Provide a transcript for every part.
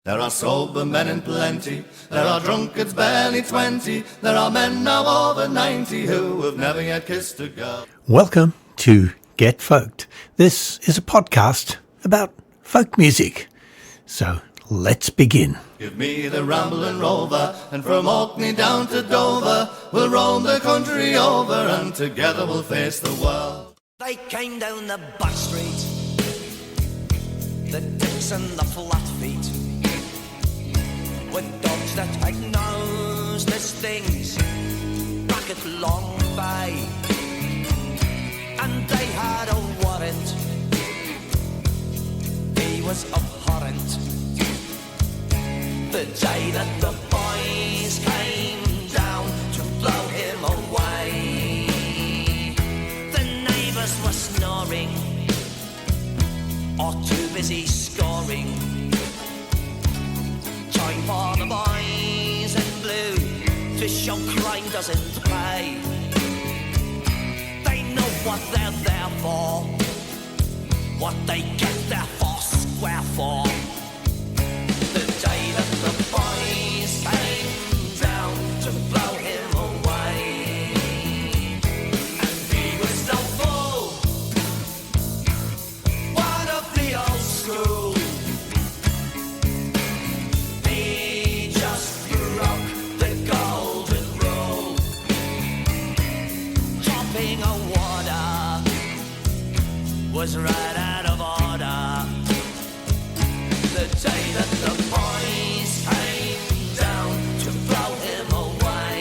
There are sober men in plenty, there are drunkards barely 20, there are men now over 90 who have never yet kissed a girl. Welcome to Get Folked. This is a podcast about folk music. So let's begin. Give me the rambling rover, and from Orkney down to Dover, we'll roam the country over, and together we'll face the world. They came down the back street, the dicks and the flat feet, with dogs that had nose as things back at Long Bay, and they had a warrant. He was abhorrent. The day that the boys came down to blow him away, the neighbours were snoring or too busy scoring. Time for the boys in blue to show crime doesn't pay. They know what they're there for, what they get there for, square for. The day that the boys came down to blow him away, and he was no fool, one of the old school. He just broke the golden rule, dropping a water was right out of order. The day that the boys came down to blow him away.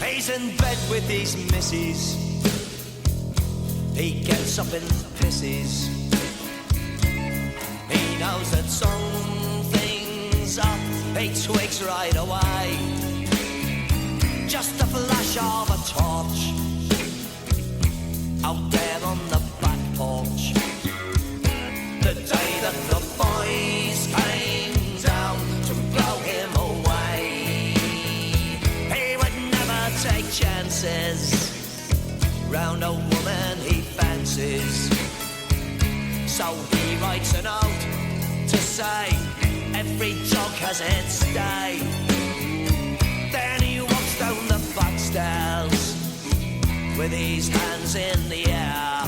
He's in bed with his missus, he gets up and pisses. He knows that something's up, he twigs right away. Just a flash of a torch out there on the back porch. The day that the boys came down to blow him away, he would never take chances round a woman he fancies. So he writes a note to say every joke has its day. Then he walks down the back stairs with his hands in the air.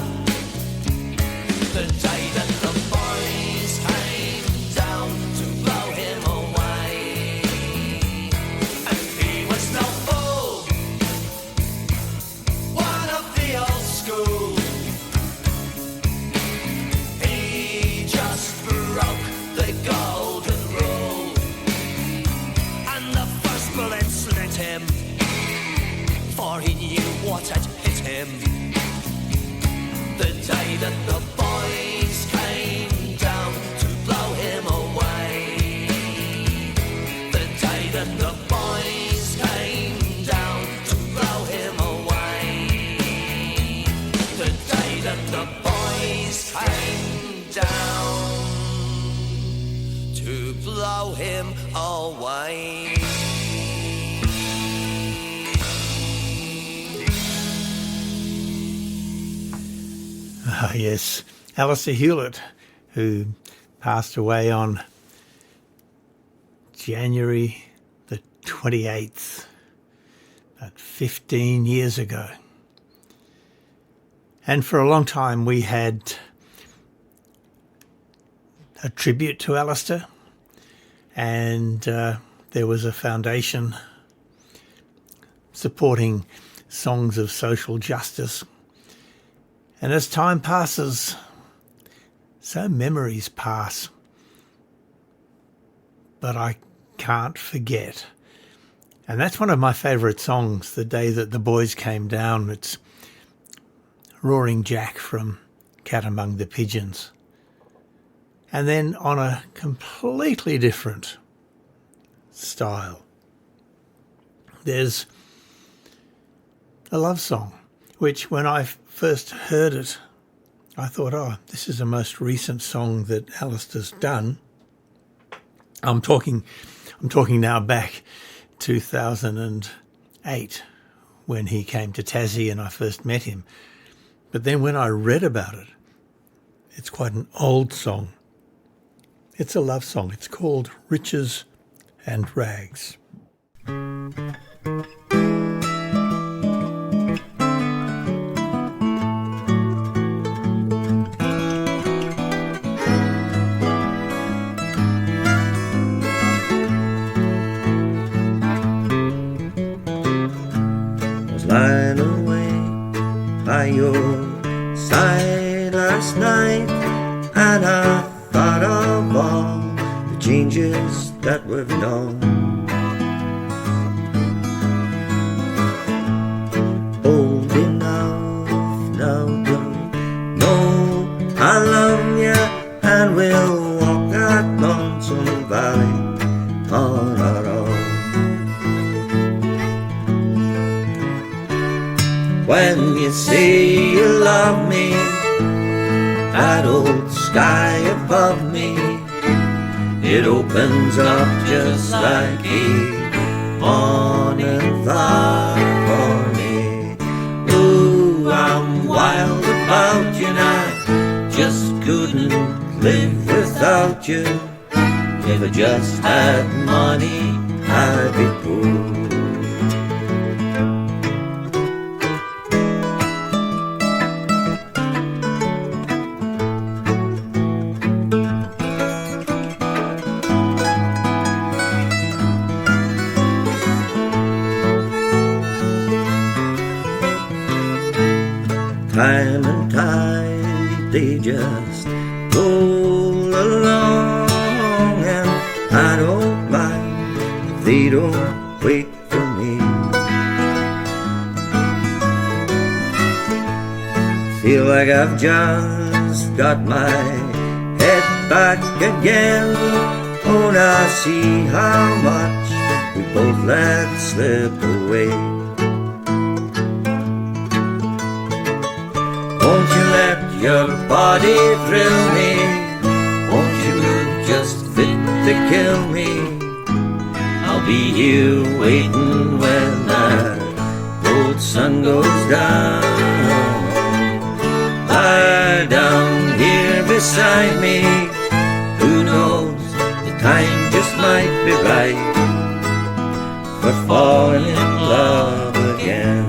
The day that the boys came down to blow him away, and he was no fool, one of the old school. He just broke the golden rule, and the first bullet slit him, for he knew what had hit him. The day that the boys came down to blow him away, the day that the boys came down to blow him away, the day that the boys came down to blow him away. Ah, yes, Alistair Hulett, who passed away on January the 28th, about 15 years ago. And for a long time we had a tribute to Alistair, and there was a foundation supporting songs of social justice. And as time passes, so memories pass. But I can't forget. And that's one of my favourite songs, The Day That the Boys Came Down. It's Roaring Jack from Cat Among the Pigeons. And then on a completely different style. There's a love song, which when I first heard it, I thought, oh, this is the most recent song that Alistair's done. I'm talking now back 2008 when he came to Tassie and I first met him. But then when I read about it, it's quite an old song. It's a love song. It's called Riches and Rags. Lying awake by your side last night, and I thought of all the changes that we've known. Old enough now to know I love you, and we'll walk that lonesome valley on our own. When you say you love me, that old sky above me, it opens up just like a morning flower for me. Ooh, I'm wild about you now, just couldn't live without you. If I just had money, I'd be poor. Time and tide, they just roll along, and I don't mind if they don't wait for me. Feel like I've just got my head back again. Oh, now I see how much we both let slip away. Won't you let your body thrill me? Won't you move just fit to kill me? I'll be here waiting when that old sun goes down. Lie down here beside me. Who knows, the time just might be right for falling in love again.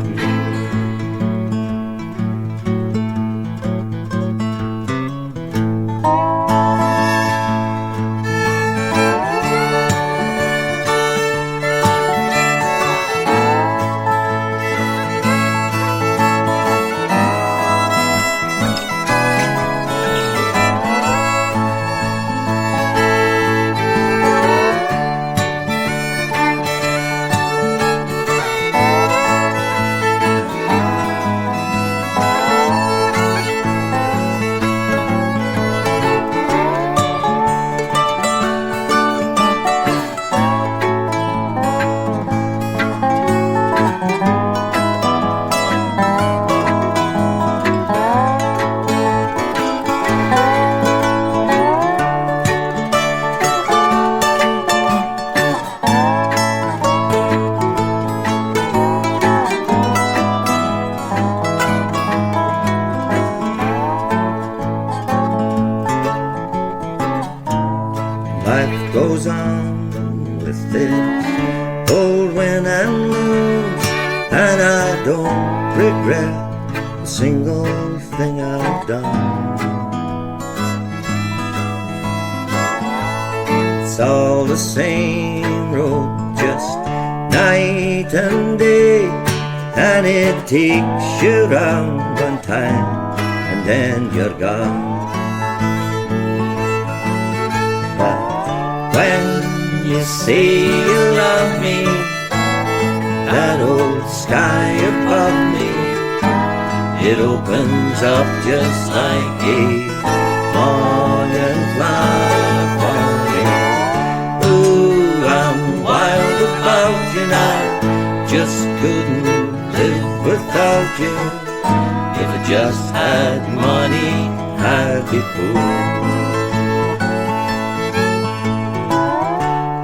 Life goes on with its cold wind and moons, and I don't regret a single thing I've done. It's all the same road, just night and day, and it takes you round one time and then you're gone. When you say you love me, that old sky above me, it opens up just like a morning flower for me. Ooh, I'm wild just couldn't live without you. If I just had money, I'd be poor.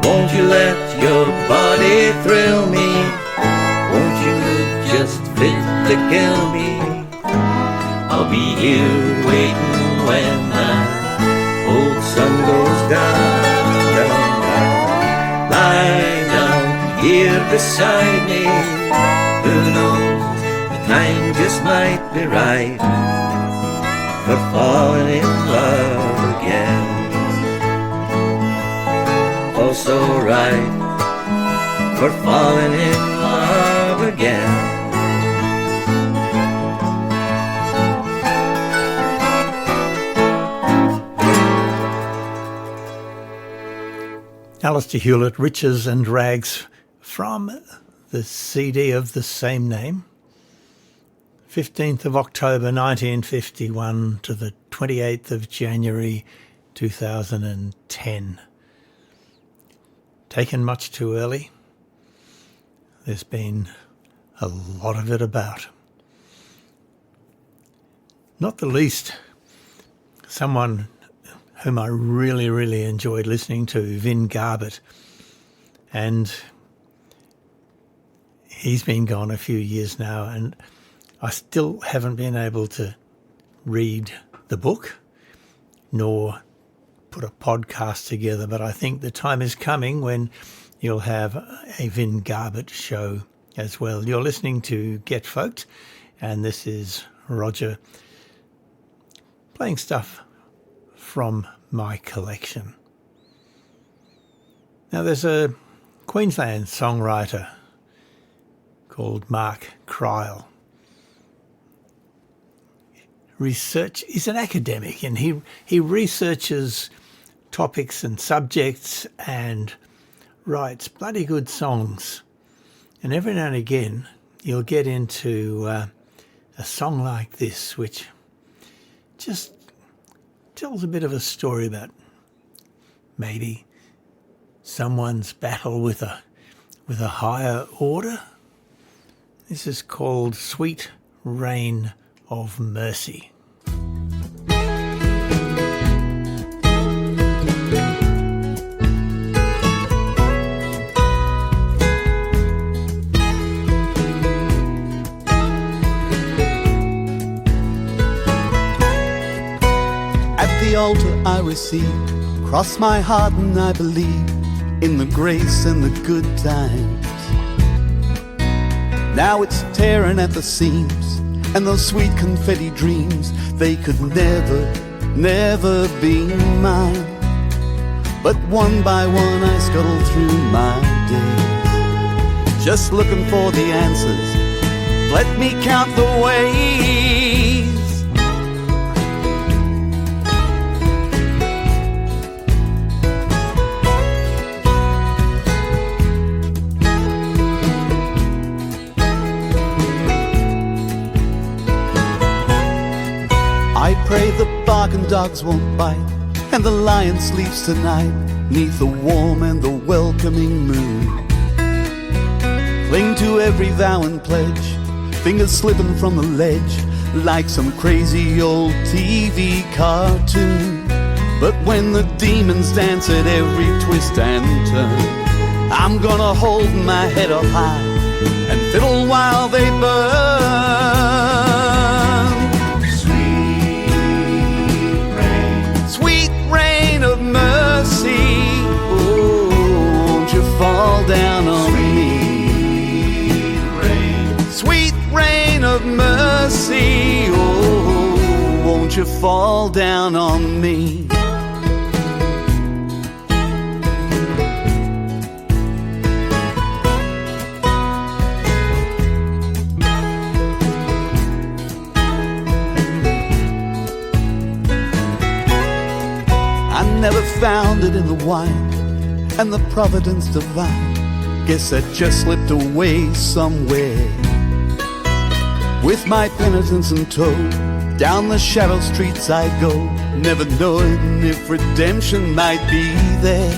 Won't you let your body thrill me? Won't you just fit to kill me? I'll be here waiting when the old sun goes down, down, down. Lie down here beside me. Who knows, the time just might be right for falling in love again. Oh, so right for falling in love again. Alistair Hulett, Riches and Rags, from the CD of the same name, 15th of October 1951 to the 28th of January 2010. Taken much too early. There's been a lot of it about. Not the least, someone whom I really, really enjoyed listening to, Vin Garbett. And he's been gone a few years now, and I still haven't been able to read the book nor put a podcast together, but I think the time is coming when you'll have a Vin Garbett show as well. You're listening to Get Folked, and this is Roger playing stuff from my collection. Now, there's a Queensland songwriter called Mark Cryle. He's an academic, and he researches topics and subjects and writes bloody good songs. And every now and again you'll get into a song like this, which just tells a bit of a story about maybe someone's battle with a higher order. This is called Sweet Rain of Mercy. At the altar I receive, cross my heart and I believe in the grace and the good times. Now it's tearing at the seams, and those sweet confetti dreams, they could never, never be mine. But one by one I scuttle through my days, just looking for the answers. Let me count the ways. I pray the barking dogs won't bite, and the lion sleeps tonight, 'neath the warm and the welcoming moon. Cling to every vow and pledge, fingers slipping from the ledge, like some crazy old TV cartoon. But when the demons dance at every twist and turn, I'm gonna hold my head up high and fiddle while they burn. Of mercy, oh, won't you fall down on me? Sweet rain of mercy, oh, won't you fall down on me? Never found it in the wine and the providence divine. Guess that just slipped away somewhere. With my penitence in tow, down the shadow streets I go, never knowing if redemption might be there.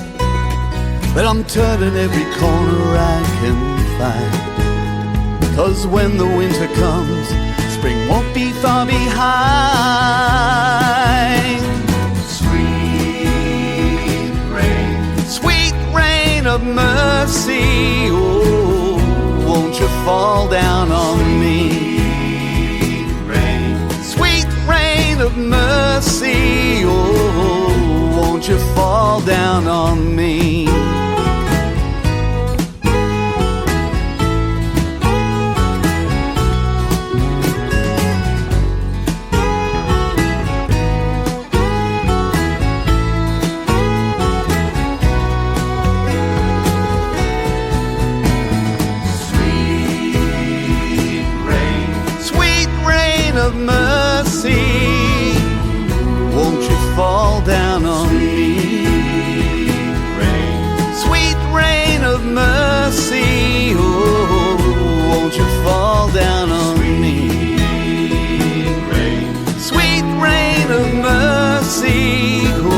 But I'm turning every corner I can find, 'cause when the winter comes, spring won't be far behind. Sweet rain of mercy, oh, won't you fall down on me? Sweet rain of mercy, oh, won't you fall down on me? Of mercy, won't you fall down on me? Sweet rain of mercy, oh, won't you fall down on me? Sweet rain of mercy, oh,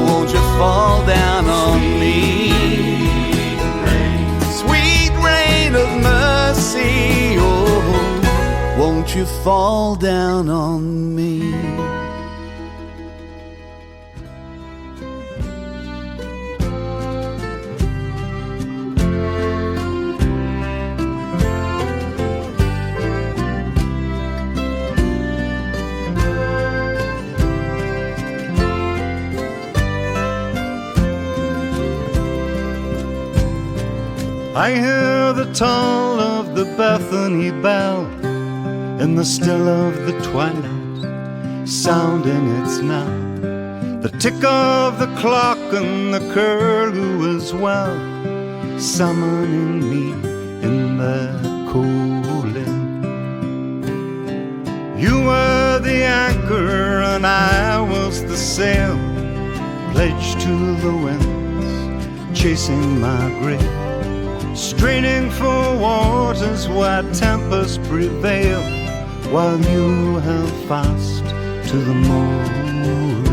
won't you fall down on me? Sweet rain of mercy, oh, won't you fall down on me? I hear the toll of the Bethany Bell in the still of the twilight, sounding its knell. The tick of the clock and the curlew as well, summoning me in their calling. You were the anchor and I was the sail, pledged to the winds, chasing my grave, straining for waters where tempests prevail, while you held fast to the mooring.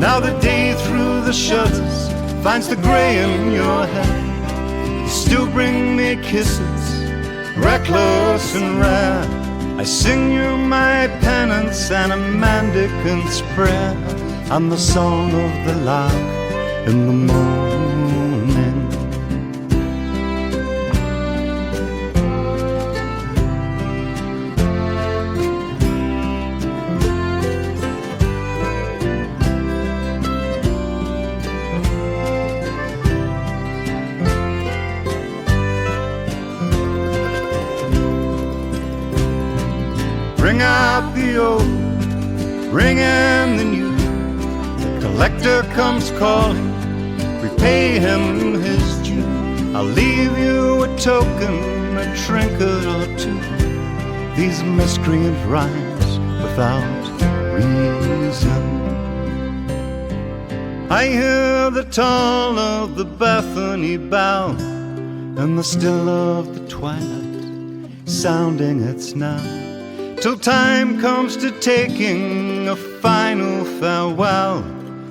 Now the day through the shutters finds the grey in your hair. You still bring me kisses, reckless and rare. I sing you my penance and a mendicant's prayer, and the song of the lark in the morning. Bring out the old, bring in the new. The collector comes calling, repay him his due. I'll leave you a token, a trinket or two, these miscreant rhymes without reason. I hear the toll of the Bethany Bell and the still of the twilight, sounding its knell, till time comes to taking a final farewell.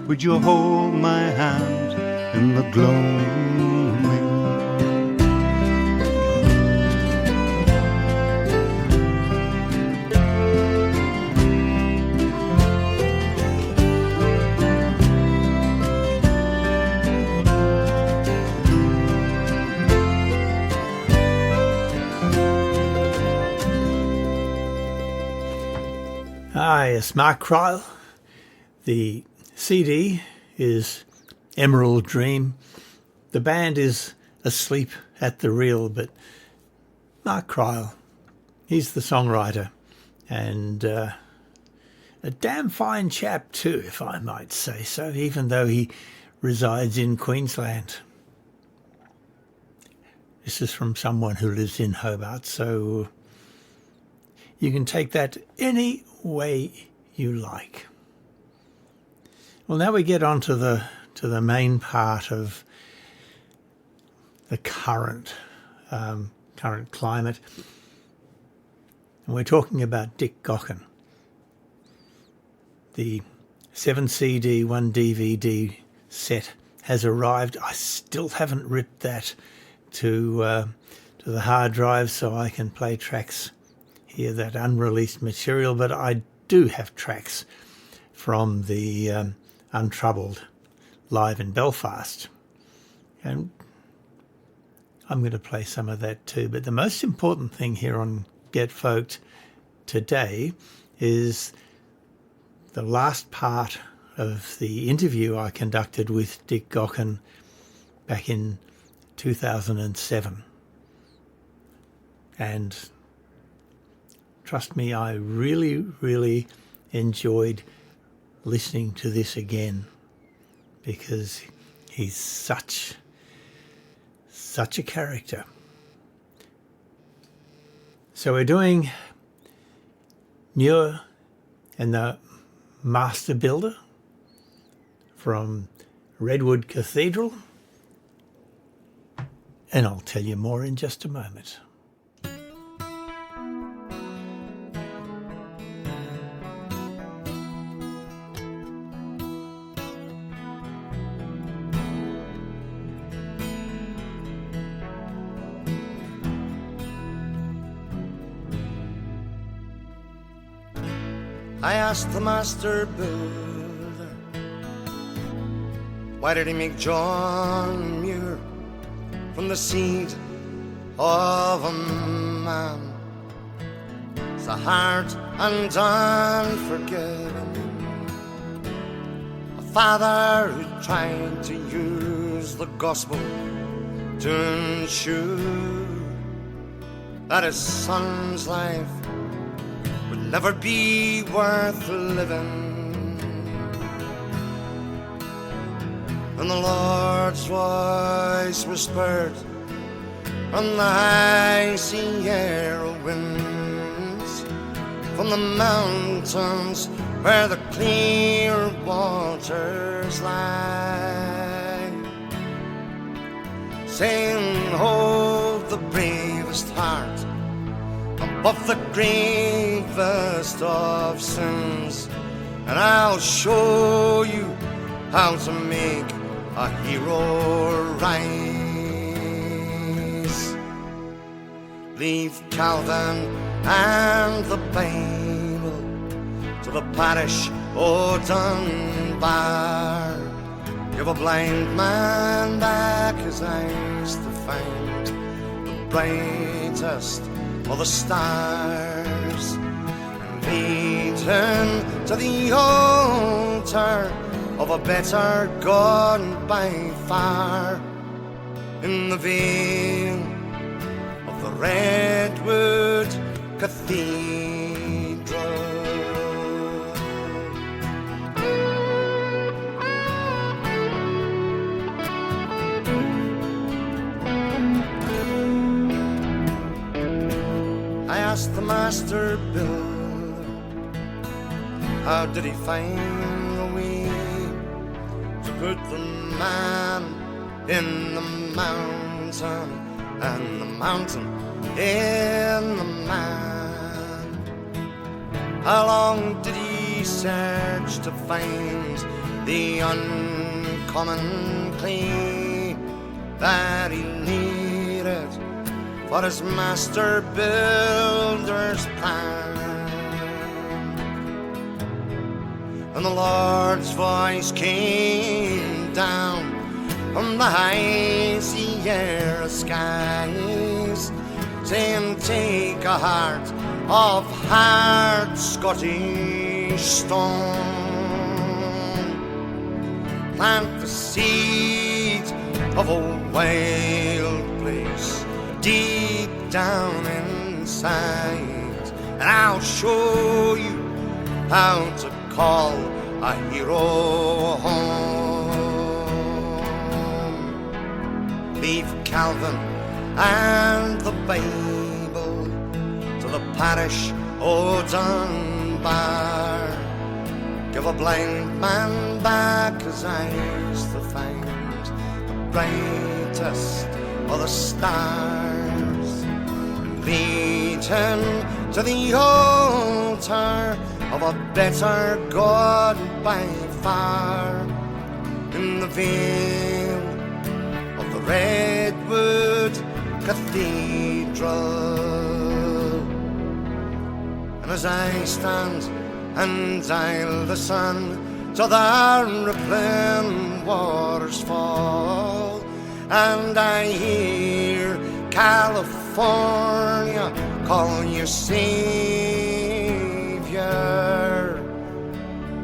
Would you hold my hand in the gloaming? Yes, Mark Cryle. The CD is Emerald Dream. The band is asleep at the reel, but Mark Cryle, he's the songwriter, and a damn fine chap too, if I might say so, even though he resides in Queensland. This is from someone who lives in Hobart, so you can take that any way you like. Well, now we get on to the main part of the current climate, and we're talking about Dick Gaughan. The 7 CD, 1 DVD set has arrived. I still haven't ripped that to to the hard drive so I can play tracks here, that unreleased material, but I do have tracks from the Untroubled live in Belfast, and I'm going to play some of that too. But the most important thing here on Get Folked today is the last part of the interview I conducted with Dick Gaughan back in 2007. And trust me, I really, really enjoyed listening to this again, because he's such a character. So we're doing Muir and the Master Builder from Redwood Cathedral, and I'll tell you more in just a moment. I asked the master builder, why did he make John Muir from the seed of a man? It's a heart and unforgiven, a father who tried to use the gospel to ensure that his son's life would never be worth living. And the Lord's voice whispered from the high Sierra winds, from the mountains where the clear waters lie, saying, hold the bravest heart above the gravest of sins, and I'll show you how to make a hero rise. Leave Calvin and the Bible to the parish of Dunbar. Give a blind man back his eyes to find the brightest of the stars, and lead him to the altar of a better gone by far, in the veil of the Redwood Cathedral. I asked the master builder, how did he find a way to put the man in the mountain and the mountain in the man? How long did he search to find the uncommon clay that he needed for his master builder's plan? And the Lord's voice came down from the high Sierra skies, saying, take a heart of hard Scottish stone, plant the seed of a wild place deep down inside, and I'll show you how to call a hero home. Leave Calvin and the Bible to the parish of Dunbar. Give a blind man back his eyes to find the brightest of the stars, and lead him to the altar of a better God by far, in the veil of the Redwood Cathedral. And as I stand and dial the sun to the rippling waters fall, and I hear California call you Savior,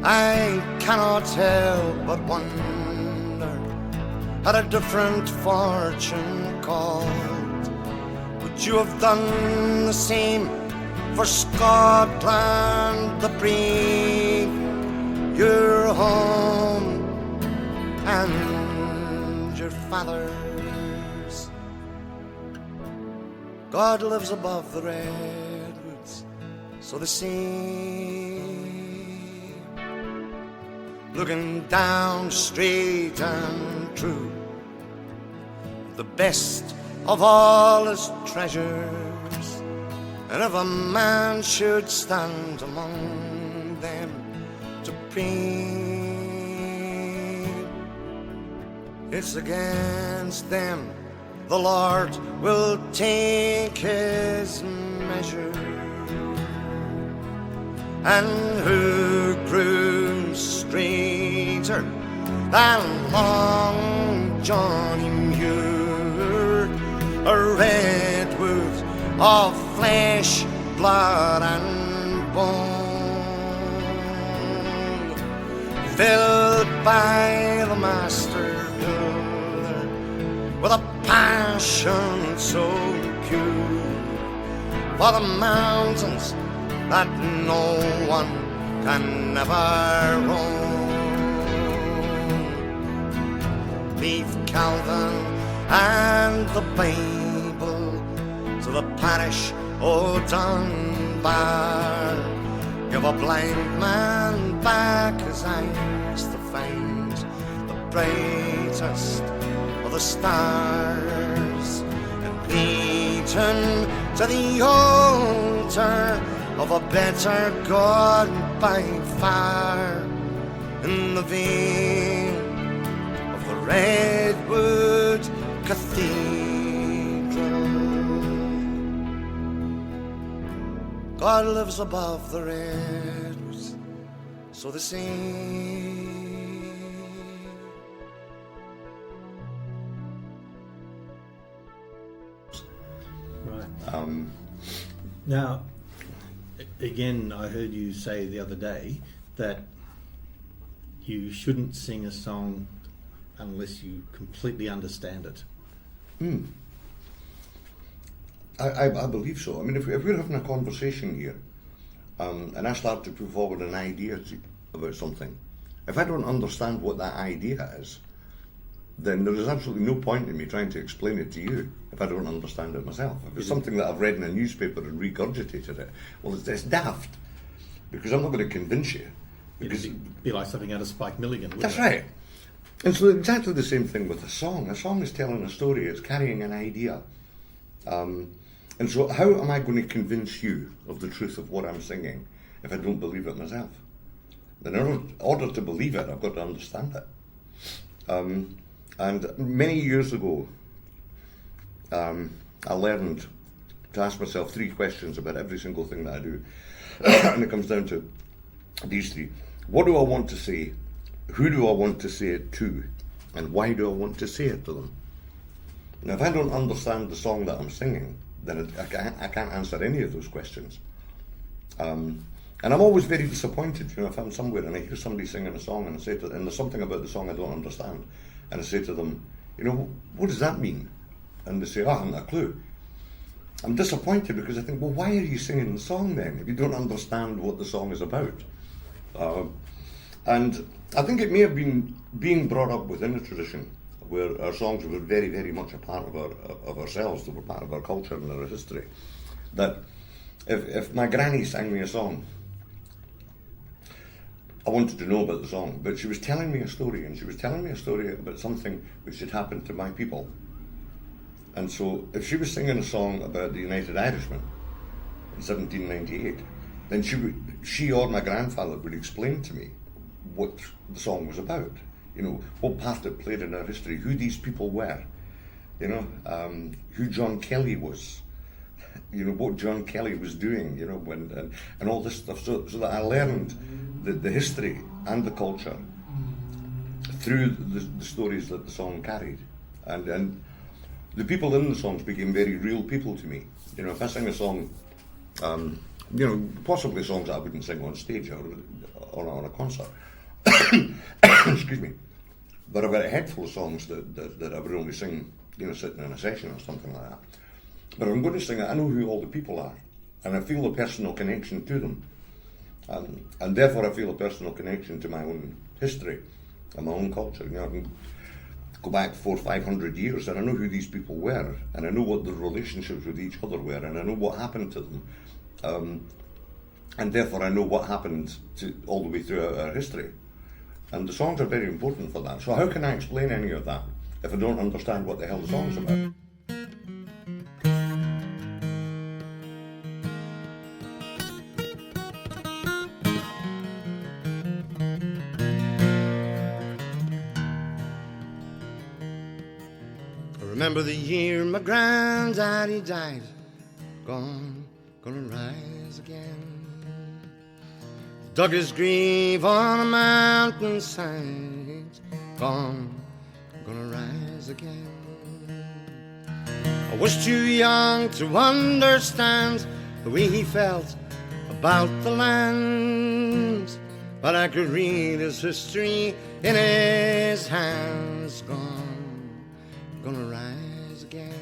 I cannot help but wonder at a different fortune called. Would you have done the same for Scotland, the brave, your home and your father's? God lives above the redwoods, so they say, looking down straight and true, the best of all his treasures. And if a man should stand among them to pray, it's against them the Lord will take his measure. And who grew straighter than long Johnny Muir, a redwood of flesh, blood and bone, filled by the master builder with a passion so pure for the mountains that no one can never roam. Leave Calvin and the Bible to the parish o' Dunbar. Give a blind man back his eyes to find the brightest of the stars, and lead him to the altar of a better God by far, in the vein of the Redwood Cathedral. God lives above the redwoods, so they say. Right. Now, again, I heard you say the other day that you shouldn't sing a song unless you completely understand it. I believe so. I mean, if we're having a conversation here, and I start to put forward an idea about something, if I don't understand what that idea is, then there is absolutely no point in me trying to explain it to you if I don't understand it myself. If it's something that I've read in a newspaper and regurgitated it, well, it's daft, because I'm not going to convince you. Because It'd be like something out of Spike Milligan. That's right. And so exactly the same thing with a song. A song is telling a story, it's carrying an idea. And so how am I going to convince you of the truth of what I'm singing if I don't believe it myself? Then in order to believe it, I've got to understand it. And many years ago, I learned to ask myself 3 questions about every single thing that I do. And it comes down to these 3. What do I want to say? Who do I want to say it to? And why do I want to say it to them? Now, if I don't understand the song that I'm singing, then I can't answer any of those questions. And I'm always very disappointed, if I'm somewhere and I hear somebody singing a song and I say to them, and there's something about the song I don't understand, and I say to them, what does that mean? And they say, I haven't a clue. I'm disappointed because I think, well, why are you singing the song then if you don't understand what the song is about? And I think it may have been being brought up within a tradition where our songs were very, very much a part of ourselves, they were part of our culture and our history. That if my granny sang me a song, I wanted to know about the song, but she was telling me a story, and she was telling me a story about something which had happened to my people. And so if she was singing a song about the United Irishmen in 1798, then she or my grandfather would explain to me what the song was about, what part it played in our history, who these people were, you know, who John Kelly was, you know, what John Kelly was doing, you know, and all this stuff, so that I learned the history and the culture through the stories that the song carried, and the people in the songs became very real people to me. You know, if I sing a song, you know, possibly songs that I wouldn't sing on stage or on a concert, excuse me, but I've got a head full of songs that I would only sing, you know, sitting in a session or something like that. But if I'm going to sing it, I know who all the people are, and I feel a personal connection to them, and therefore I feel a personal connection to my own history and my own culture. You know, I can go back 400 or 500 years, and I know who these people were, and I know what their relationships with each other were, and I know what happened to them, and therefore I know what happened all the way through our history. And the songs are very important for that. So how can I explain any of that if I don't understand what the hell the song's about? Remember the year my granddaddy died, gonna rise again. Dug his grave on a mountainside, gonna rise again. I was too young to understand the way he felt about the land, but I could read his history in his hands, gonna rise again.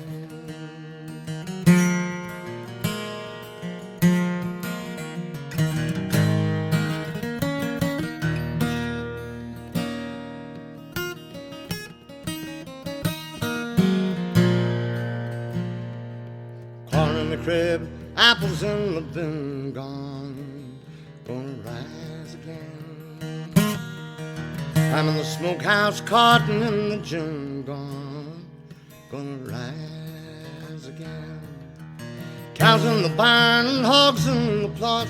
Corn in the crib, apples in the bin, gonna rise again. I'm in the smokehouse, cotton in the gin, gonna rise again. Cows in the barn and hogs in the plot,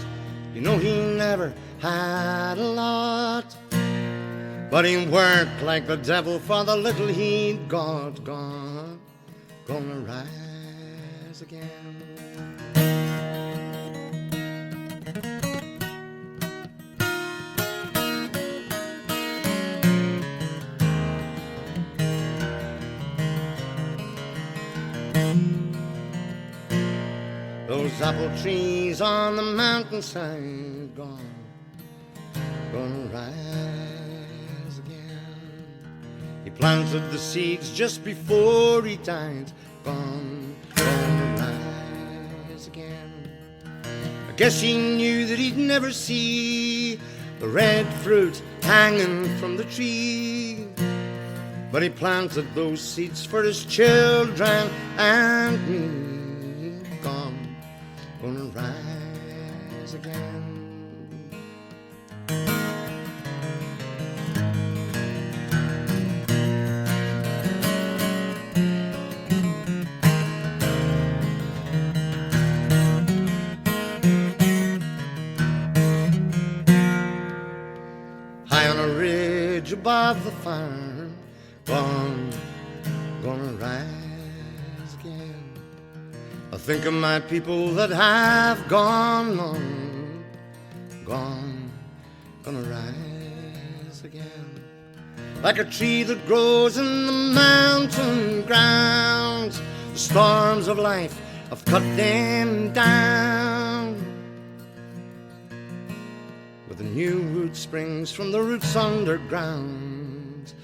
you know he never had a lot, but he worked like the devil for the little he'd got, gonna rise again. Those apple trees on the mountainside, gonna rise again. He planted the seeds just before he died, gonna rise again. I guess he knew that he'd never see the red fruit hanging from the tree, but he planted those seeds for his children and me. Gonna rise again. High on a ridge above the farm, gonna rise again. I think of my people that have gone on, gonna rise again. Like a tree that grows in the mountain grounds, the storms of life have cut them down, but the new root springs from the roots underground,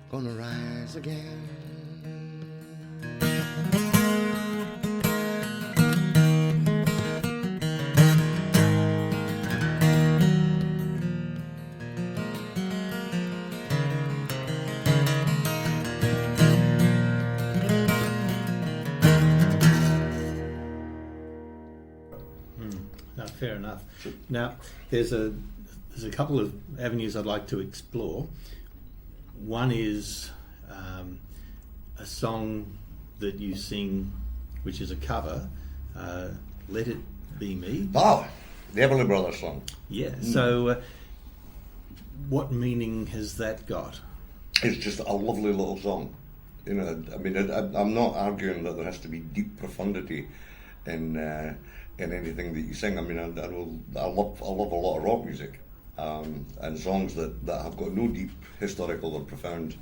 gonna rise again. Fair enough. Now, there's a couple of avenues I'd like to explore. One is a song that you sing, which is a cover, "Let It Be Me." Oh, the Everly Brothers song. Yeah. So, what meaning has that got? It's just a lovely little song. You know, I mean, I'm not arguing that there has to be deep profundity in anything that you sing. I mean, I love a lot of rock music, and songs that have got no deep historical or profound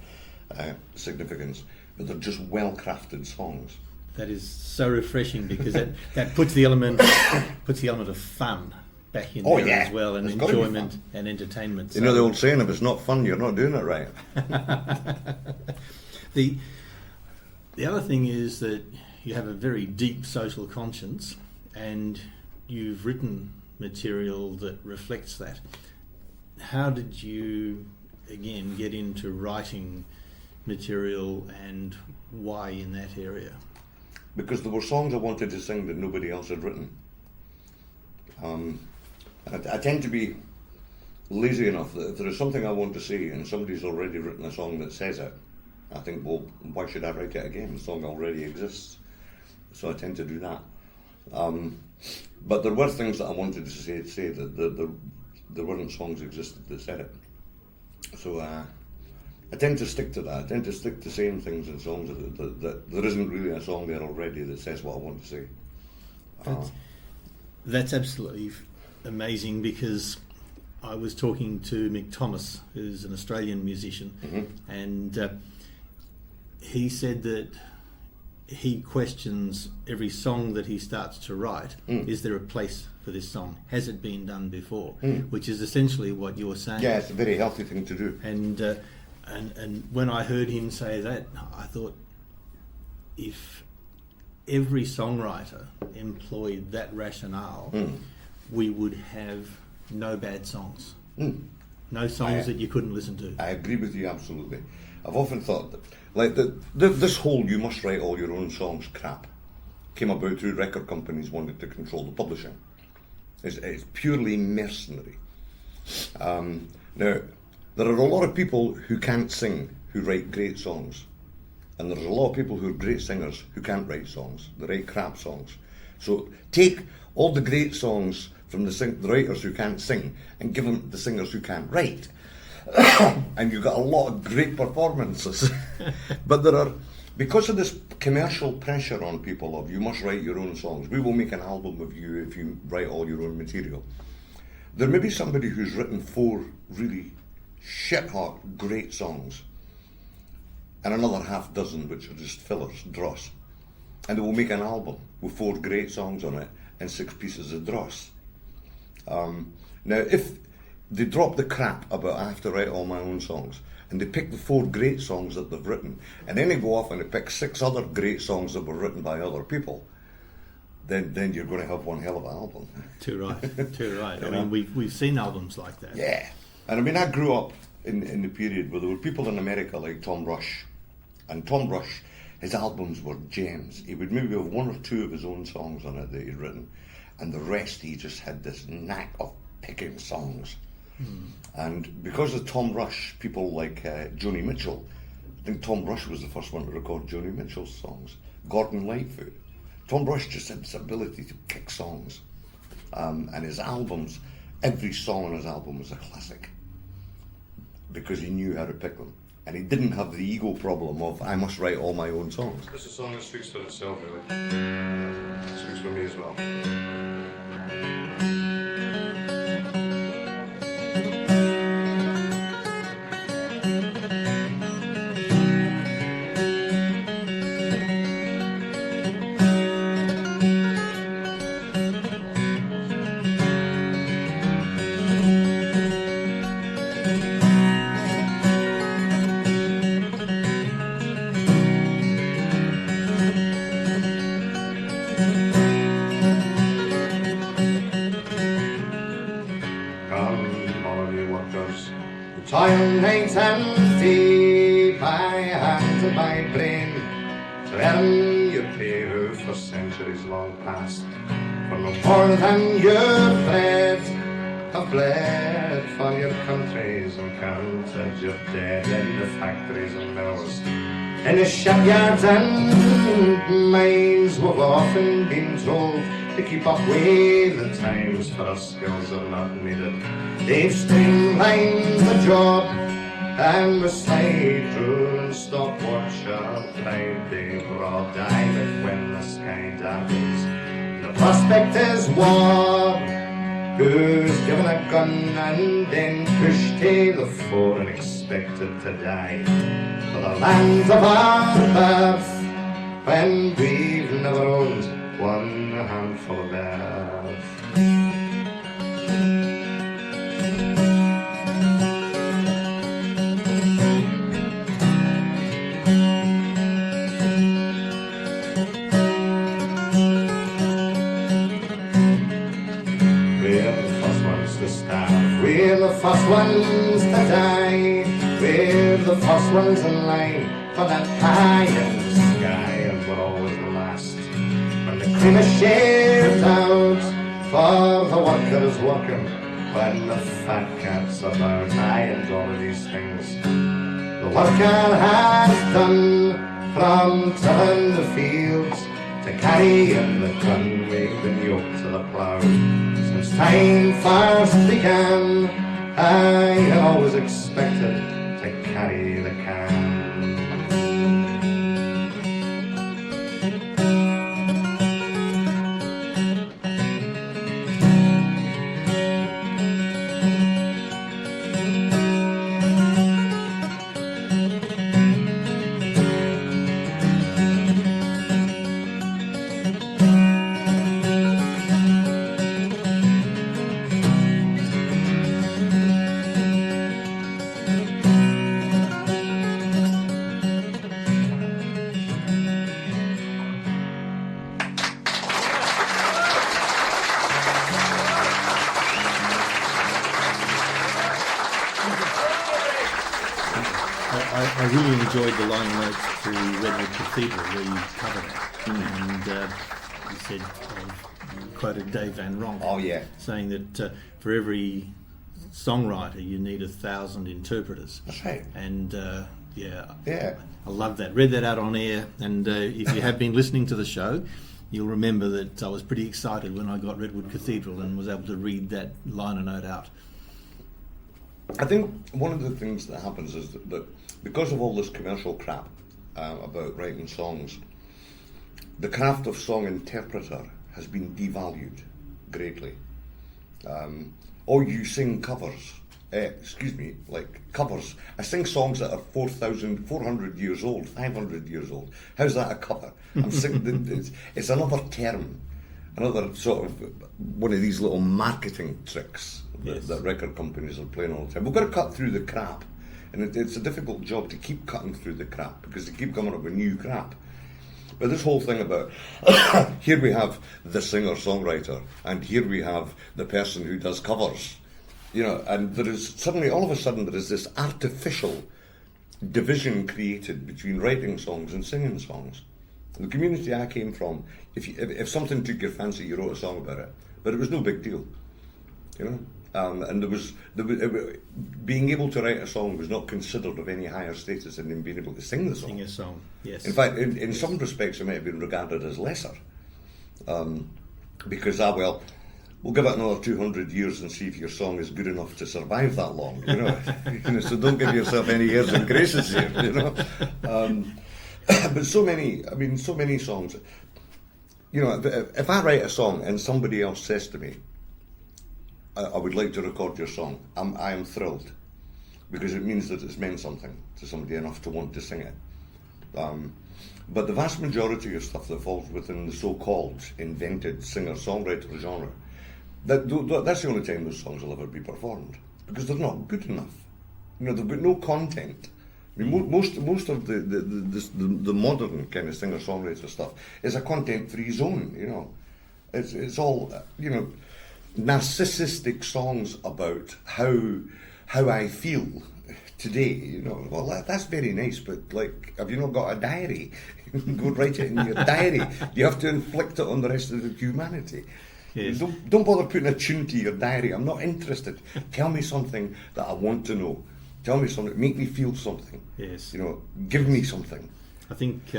significance, but they're just well-crafted songs. That is so refreshing, because that puts the element of fun back in there as well, and enjoyment and entertainment. You know the old saying, if it's not fun, you're not doing it right. The other thing is that you have a very deep social conscience, and you've written material that reflects that. How did you, again, get into writing material, and why in that area? Because there were songs I wanted to sing that nobody else had written. I tend to be lazy enough that if there is something I want to say and somebody's already written a song that says it, I think, well, why should I write it again? The song already exists. So I tend to do that. But there were things that I wanted to say that there weren't songs existed that said it. So I tend to stick to that. I tend to stick to saying things in songs that there isn't really a song there already that says what I want to say. That's absolutely amazing, because I was talking to Mick Thomas, who's an Australian musician, and he said that he questions every song that he starts to write. Is there a place for this song? Has it been done before? Which is essentially what you're saying. Yeah, it's a very healthy thing to do. And when I heard him say that, I thought, if every songwriter employed that rationale, we would have no bad songs. No songs that you couldn't listen to. I agree with you absolutely. I've often thought that, like, this whole "you must write all your own songs" crap came about through record companies wanting to control the publishing. It's purely mercenary. Now, there are a lot of people who can't sing who write great songs, and there's a lot of people who are great singers who can't write songs. They write crap songs. So take all the great songs from the writers who can't sing and give them to the singers who can't write. And you've got a lot of great performances. But there are, because of this commercial pressure on people of, you must write your own songs, we will make an album of you if you write all your own material. There may be somebody who's written 4 really shit-hot great songs, and another half dozen which are just fillers, dross. And they will make an album with 4 great songs on it and 6 pieces of dross. Now, if they drop the crap about I have to write all my own songs, and they pick the 4 great songs that they've written, and then they go off and they pick 6 other great songs that were written by other people, then you're going to have one hell of an album. Too right. I mean, we've seen albums like that. Yeah. And I mean, I grew up in the period where there were people in America like Tom Rush. And Tom Rush, his albums were gems. He would maybe have 1 or 2 of his own songs on it that he'd written, and the rest he just had this knack of picking songs. And because of Tom Rush, people like Joni Mitchell, I think Tom Rush was the first one to record Joni Mitchell's songs. Gordon Lightfoot. Tom Rush just had this ability to pick songs. And his albums, every song on his album was a classic, because he knew how to pick them. And he didn't have the ego problem of, I must write all my own songs. It's a song that speaks for itself, really. It speaks for me as well. Toil night and day, by hand and by brain, to earn your pay who for centuries long past, for no more than your bread, have bled for your countries and counted your dead in the factories and mills, in the shipyards and mines. We've often been told to keep up with the times, for our skills are not needed. They've streamlined the job, and beside rules stopwatch up be broad daylight when the sky darkens. The prospect is war. Who's given a gun and then pushed to the fore and expected to die for the lands of our birth, when we've never owned one handful of earth. We're the first ones to die. We're the first ones in line for that pie in the sky, and we're always the last when the cream is shaved out for the workers working when the fat cats are about. Aye, and all of these things the worker has done, from tilling the fields to carrying the gun, we've been yoked to the plough since time first began. I had always expected to carry the can. I really enjoyed the line notes to Redwood Cathedral where you covered it. And you said, you quoted Dave Van Ronk. Oh, yeah. Saying that for every songwriter you need 1,000 interpreters. That's right. And yeah, I love that. Read that out on air. And if you have been listening to the show, you'll remember that I was pretty excited when I got Redwood Cathedral and was able to read that liner note out. I think one of the things that happens is that because of all this commercial crap about writing songs, the craft of song interpreter has been devalued greatly. Or you sing covers. Like covers. I sing songs that are 400 years old, 500 years old. How's that a cover? I'm singing. It's another term, another sort of one of these little marketing tricks that record companies are playing all the time. We've got to cut through the crap, and it's a difficult job to keep cutting through the crap because they keep coming up with new crap. But this whole thing about here we have the singer-songwriter, and here we have the person who does covers. You know, and there is suddenly, all of a sudden, there is this artificial division created between writing songs and singing songs. The community I came from, if something took your fancy, you wrote a song about it, but it was no big deal, you know. And being able to write a song was not considered of any higher status than being able to sing the song. Sing a song, yes. In fact, in some respects, it may have been regarded as lesser, because we'll give it another 200 years and see if your song is good enough to survive that long, you know. So don't give yourself any airs and graces here, you know. But so many songs, you know, if I write a song and somebody else says to me, I would like to record your song, I am thrilled, because it means that it's meant something to somebody enough to want to sing it. But the vast majority of stuff that falls within the so-called invented singer-songwriter genre, that's the only time those songs will ever be performed, because they're not good enough. You know, they've got no content. I mean, most of the modern kind of singer-songwriter stuff is a content-free zone. You know, it's all you know, narcissistic songs about how I feel today. You know, well that's very nice, but like, have you not got a diary? Go write it in your diary. You have to inflict it on the rest of the humanity. Yes. Don't bother putting a tune to your diary. I'm not interested. Tell me something that I want to know. Tell me something. Make me feel something. Yes. You know, give me something. I think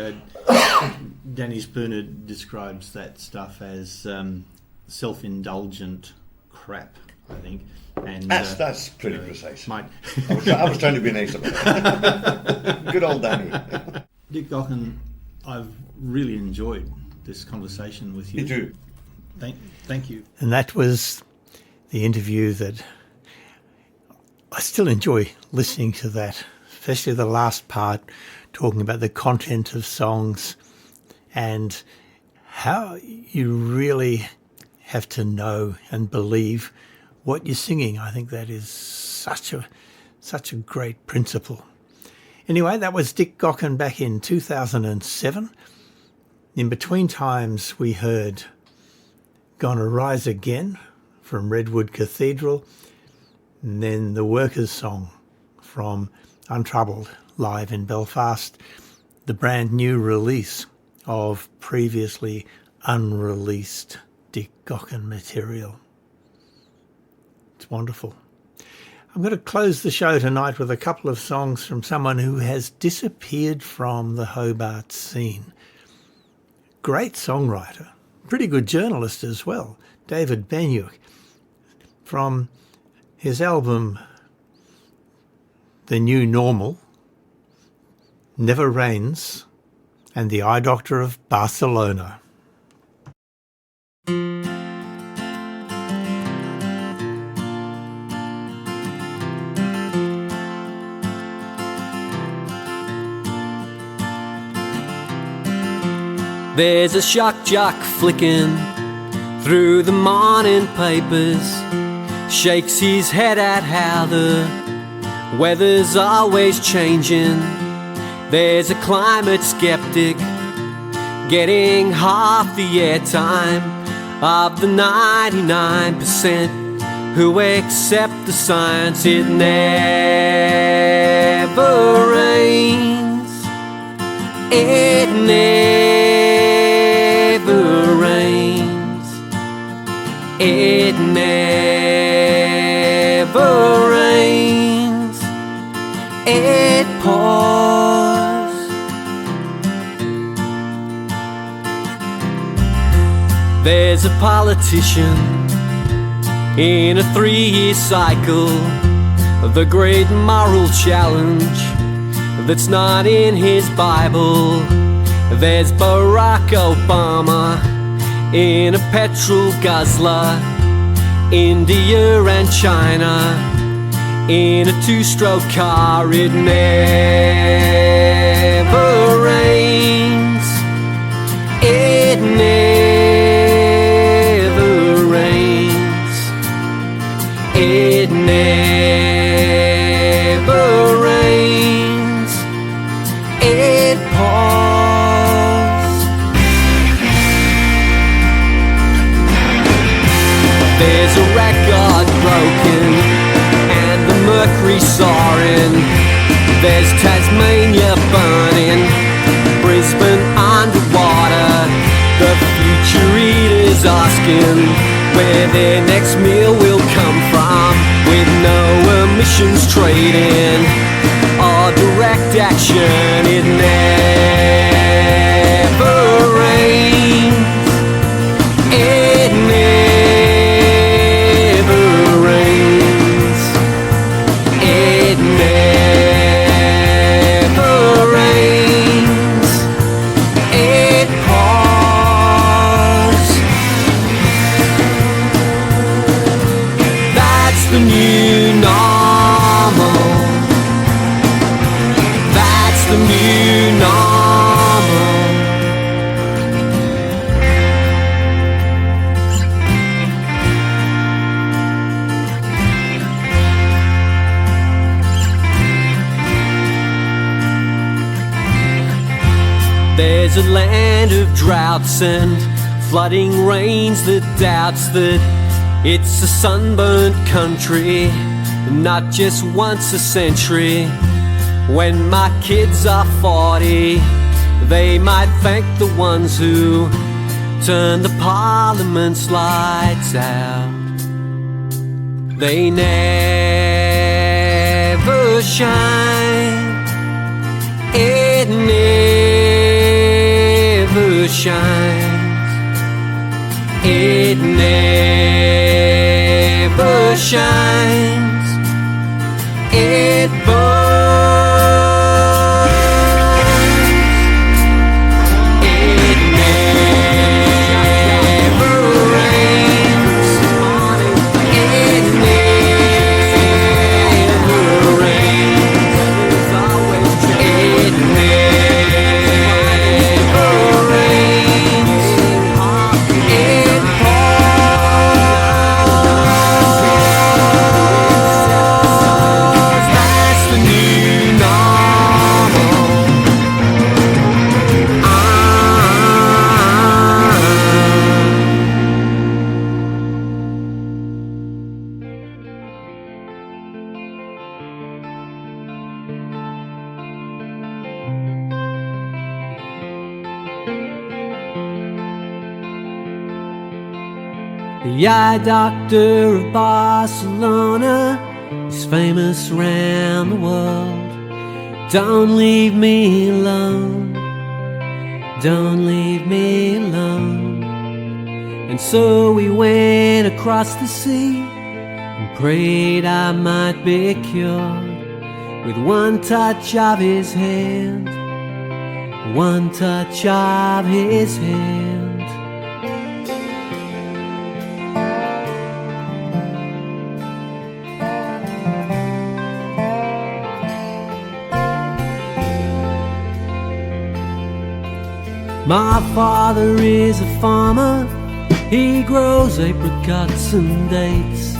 Danny Spooner describes that stuff as self-indulgent crap, I think. And that's pretty precise. I was trying to be nice about it. Good old Danny. Dick Gaughan, I've really enjoyed this conversation with you. Me too. Thank you. And that was the interview that I still enjoy listening to that, especially the last part, talking about the content of songs and how you really have to know and believe what you're singing. I think that is such a great principle. Anyway, that was Dick Gaughan back in 2007. In between times, we heard Gonna Rise Again from Redwood Cathedral, and then the Workers' Song from Untroubled, live in Belfast, the brand new release of previously unreleased Dick Gaughan material. It's wonderful. I'm going to close the show tonight with a couple of songs from someone who has disappeared from the Hobart scene. Great songwriter, pretty good journalist as well, David Beniuk, from his album The New Normal, Never Rains, and The Eye Doctor of Barcelona. There's a shock jock flicking through the morning papers, shakes his head at how the weather's always changing. There's a climate skeptic getting half the airtime of the 99% who accept the science. It never rains. It never rains. It never rains. It pours. There's a politician in a 3-year cycle, the great moral challenge that's not in his Bible. There's Barack Obama in a petrol guzzler, India and China in a 2-stroke car. It never rains. It never rains. It never rains. It pours. There's a record broken and the mercury soaring. There's Tasmania burning, Brisbane underwater. The future eaters asking where their next meal will come from, with no emissions trading or direct action. It never rains. It never rains. It never rains. It pours. That's the new normal. That's the new normal. There's a land of droughts and flooding rains that doubts that it's a sunburnt country, not just once a century. When my kids are 40, they might thank the ones who turned the Parliament's lights out. They never shine. It never shines. It never shines. It burns. The Eye Doctor of Barcelona is famous round the world. Don't leave me alone, don't leave me alone. And so we went across the sea and prayed I might be cured with one touch of his hand, one touch of his hand. My father is a farmer, he grows apricots and dates.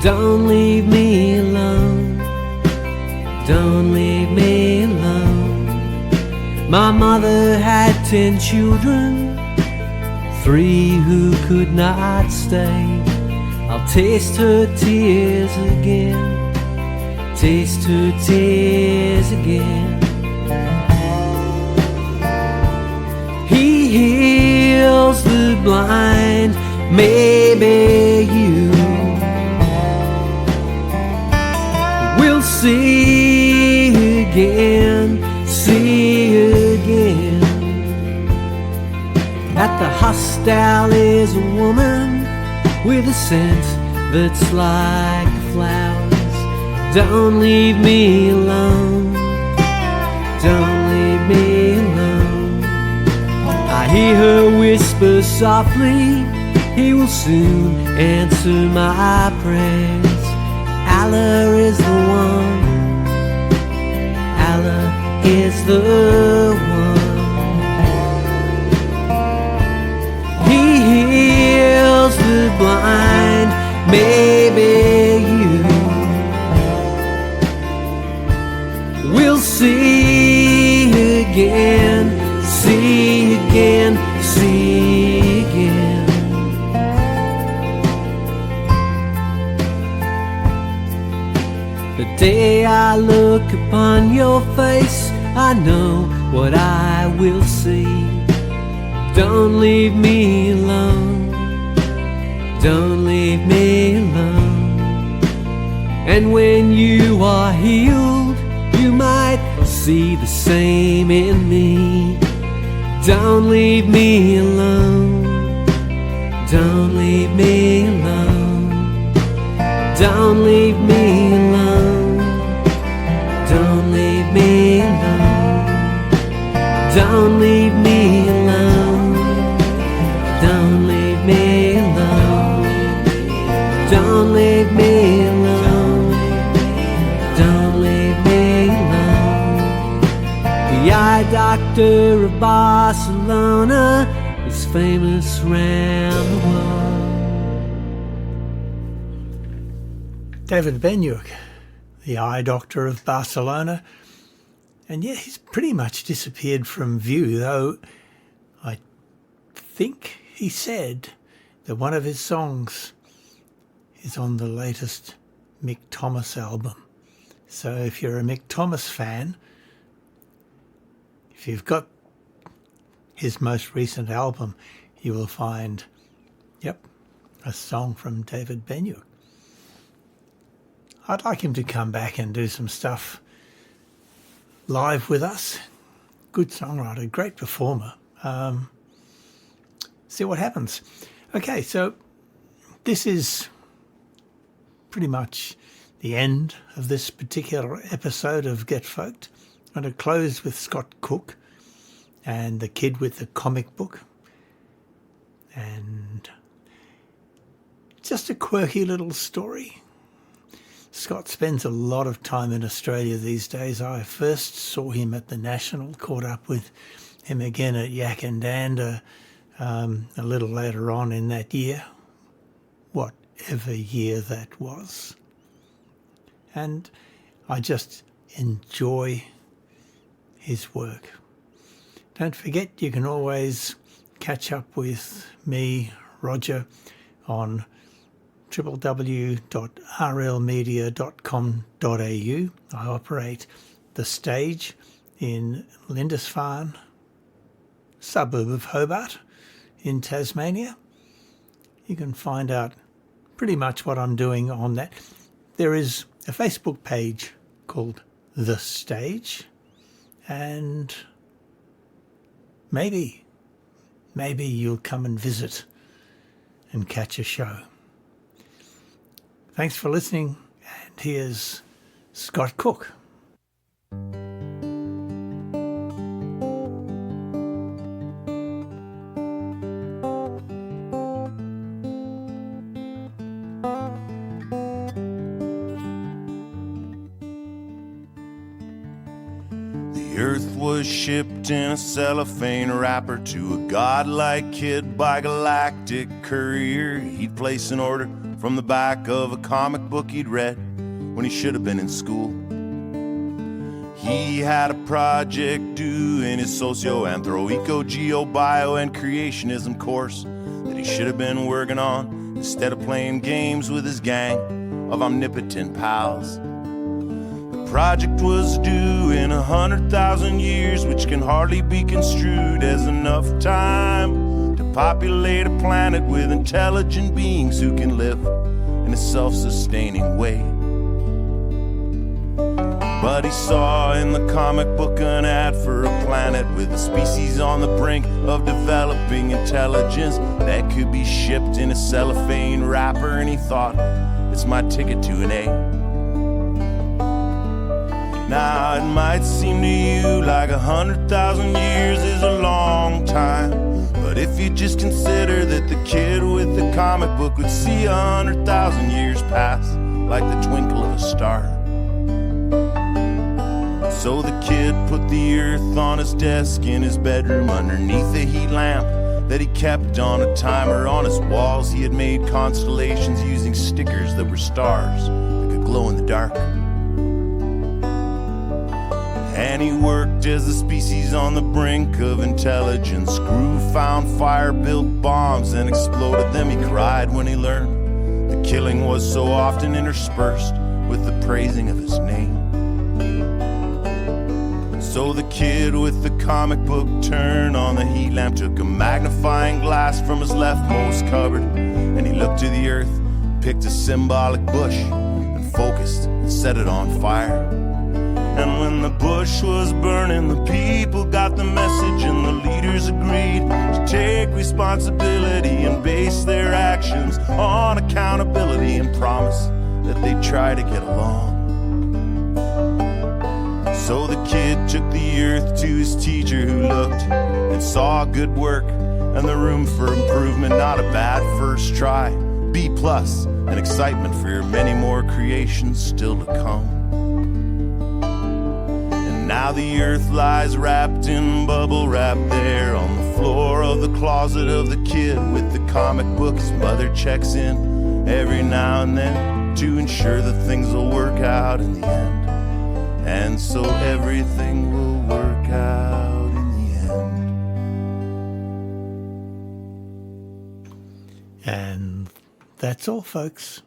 Don't leave me alone, don't leave me alone. My mother had 10 children, 3 who could not stay. I'll taste her tears again, taste her tears again. He heals the blind, maybe you will see again, see again. At the hostel is a woman with a scent that's like flowers. Don't leave me alone, don't leave me alone. I hear her whisper softly, he will soon answer my prayers. Allah is the one, Allah is the one. He heals the blind, maybe you will see again, see again, see again. The day I look upon your face, I know what I will see. Don't leave me alone, don't leave me alone. And when you are healed, you might see the same in me. Don't leave me alone, don't leave me alone, don't leave me alone, don't leave me alone, don't leave me alone, don't leave me alone, don't leave me alone, don't leave me alone. The Eye Doctor of Barcelona is famous round the world. David Beniuk, the Eye Doctor of Barcelona. And yeah, he's pretty much disappeared from view, though I think he said that one of his songs is on the latest Mick Thomas album. So if you're a Mick Thomas fan, if you've got his most recent album, you will find, a song from David Beniuk. I'd like him to come back and do some stuff live with us. Good songwriter, great performer. See what happens. Okay, so this is pretty much the end of this particular episode of Get Folked. I'm going to close with Scott Cook and the kid with the comic book. And just a quirky little story. Scott spends a lot of time in Australia these days. I first saw him at the National, caught up with him again at Yakandanda a little later on in that year, whatever year that was. And I just enjoy his work. Don't forget, you can always catch up with me, Roger, on www.rlmedia.com.au. I operate The Stage in Lindisfarne, suburb of Hobart in Tasmania. you can find out pretty much what I'm doing on that. There is a Facebook page called The Stage, and maybe you'll come and visit and catch a show. Thanks for listening, and here's Scott Cook. The earth was shipped in a cellophane wrapper to a godlike kid by galactic courier. He'd place an order from the back of a comic book he'd read when he should have been in school. He had a project due in his socio-anthro, eco-geo, bio, and creationism course that he should have been working on instead of playing games with his gang of omnipotent pals. The project was due in 100,000 years, which can hardly be construed as enough time to populate a planet with intelligent beings who can live in a self-sustaining way. But he saw in the comic book an ad for a planet with a species on the brink of developing intelligence that could be shipped in a cellophane wrapper, and he thought, it's my ticket to an A. Now it might seem to you like 100,000 years is a long time, but if you just consider that the kid with the comic book would see 100,000 years pass like the twinkle of a star. So the kid put the earth on his desk in his bedroom underneath a heat lamp that he kept on a timer. On his walls he had made constellations using stickers that were stars that could glow in the dark. And he worked as a species on the brink of intelligence, grew, found fire, built bombs, and exploded them. He cried when he learned the killing was so often interspersed with the praising of his name. So the kid with the comic book turned on the heat lamp, took a magnifying glass from his leftmost cupboard, and he looked to the earth, picked a symbolic bush, and focused and set it on fire. And when the bush was burning, the people got the message, and the leaders agreed to take responsibility and base their actions on accountability and promise that they'd try to get along. So the kid took the earth to his teacher, who looked and saw good work and the room for improvement. Not a bad first try, B+, and excitement for many more creations still to come. And now the earth lies wrapped in bubble wrap there on the floor of the closet of the kid with the comic book. His mother checks in every now and then to ensure that things will work out in the end. And so everything will work out in the end. And that's all, folks.